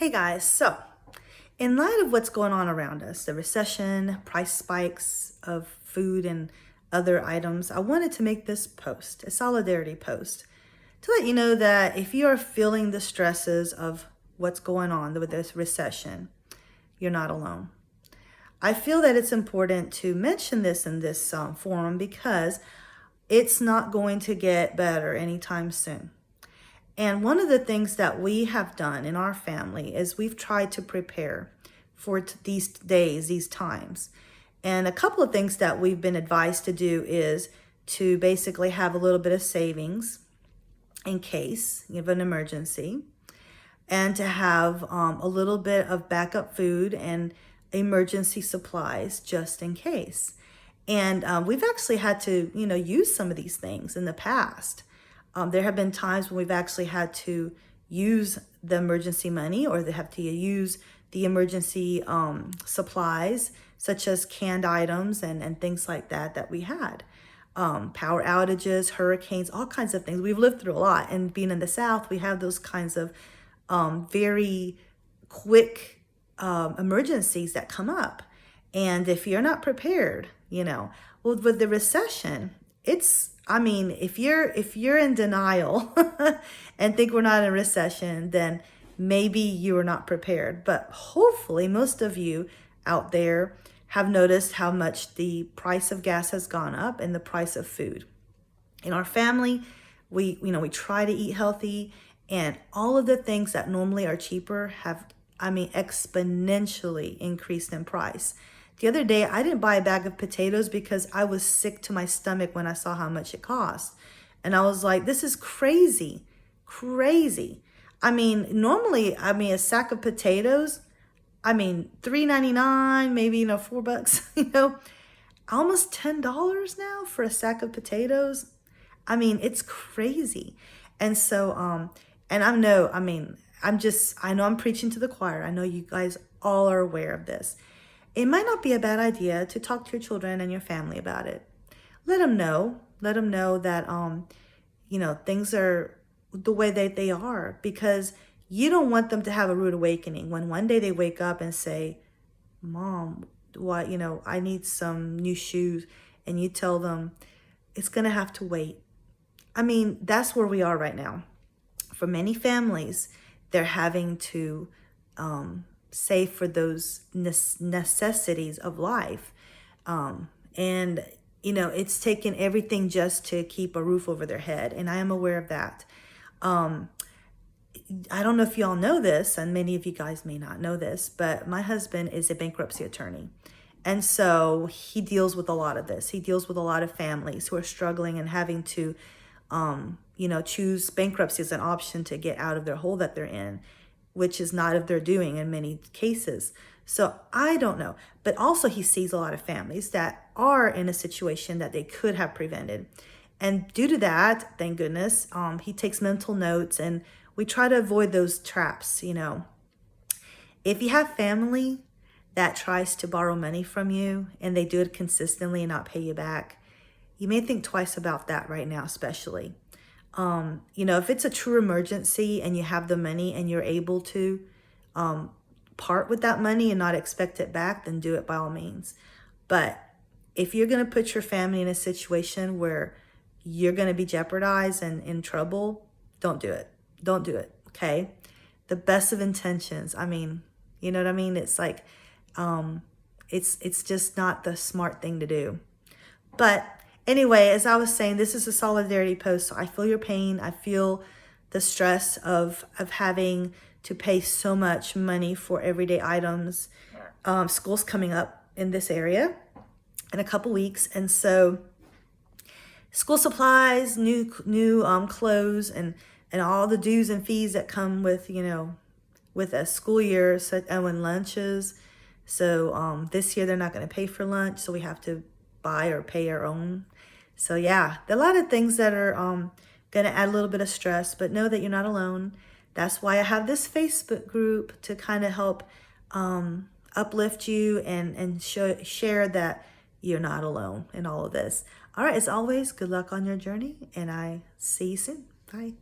Hey guys, so in light of what's going on around us, the recession, price spikes of food and other items, I wanted to make this post, a solidarity post, to let you know that if you are feeling the stresses of what's going on with this recession, you're not alone. I feel that it's important to mention this in this forum because it's not going to get better anytime soon. And one of the things that we have done in our family is we've tried to prepare for these days, these times. And a couple of things that we've been advised to do is to basically have a little bit of savings in case you have an emergency, and to have a little bit of backup food and emergency supplies just in case. And we've actually had to, use some of these things in the past. There have been times when we've actually had to use the emergency money, or they have to use the emergency supplies, such as canned items and things like that we had. Power outages, hurricanes, all kinds of things. We've lived through a lot. And being in the South, we have those kinds of very quick emergencies that come up. And if you're not prepared, well, with the recession, if you're in denial and think we're not in a recession, then maybe you are not prepared. But hopefully most of you out there have noticed how much the price of gas has gone up and the price of food. In our family, we try to eat healthy, and all of the things that normally are cheaper have, exponentially increased in price. The other day, I didn't buy a bag of potatoes because I was sick to my stomach when I saw how much it cost. And I was like, this is crazy, crazy. Normally, a sack of potatoes, $3.99, maybe, $4, almost $10 now for a sack of potatoes. It's crazy. And so, and I know I'm preaching to the choir. I know you guys all are aware of this. It might not be a bad idea to talk to your children and your family about it. Let them know that, things are the way that they are, because you don't want them to have a rude awakening when one day they wake up and say, Mom, I need some new shoes. And you tell them it's going to have to wait. That's where we are right now. For many families, they're having to, save for those necessities of life. And it's taken everything just to keep a roof over their head. And I am aware of that. I don't know if y'all know this, and many of you guys may not know this, but my husband is a bankruptcy attorney. And so he deals with a lot of this. He deals with a lot of families who are struggling and having to, choose bankruptcy as an option to get out of their hole that they're in, which is not of their doing in many cases. So I don't know. But also he sees a lot of families that are in a situation that they could have prevented. And due to that, thank goodness, he takes mental notes, and we try to avoid those traps. If you have family that tries to borrow money from you and they do it consistently and not pay you back, you may think twice about that right now, especially. If it's a true emergency and you have the money and you're able to part with that money and not expect it back, then do it by all means. But if you're going to put your family in a situation where you're going to be jeopardized and in trouble, don't do it. Don't do it. Okay. The best of intentions. You know what I mean? It's like, it's just not the smart thing to do. But anyway, as I was saying, this is a solidarity post. So I feel your pain. I feel the stress of having to pay so much money for everyday items. School's coming up in this area in a couple weeks. And so school supplies, new clothes, and all the dues and fees that come with, with a school year, and when lunches. So this year they're not going to pay for lunch, so we have to buy or pay our own. So yeah, there are a lot of things that are going to add a little bit of stress, but know that you're not alone. That's why I have this Facebook group to kind of help uplift you and share that you're not alone in all of this. All right, as always, good luck on your journey, and I see you soon. Bye.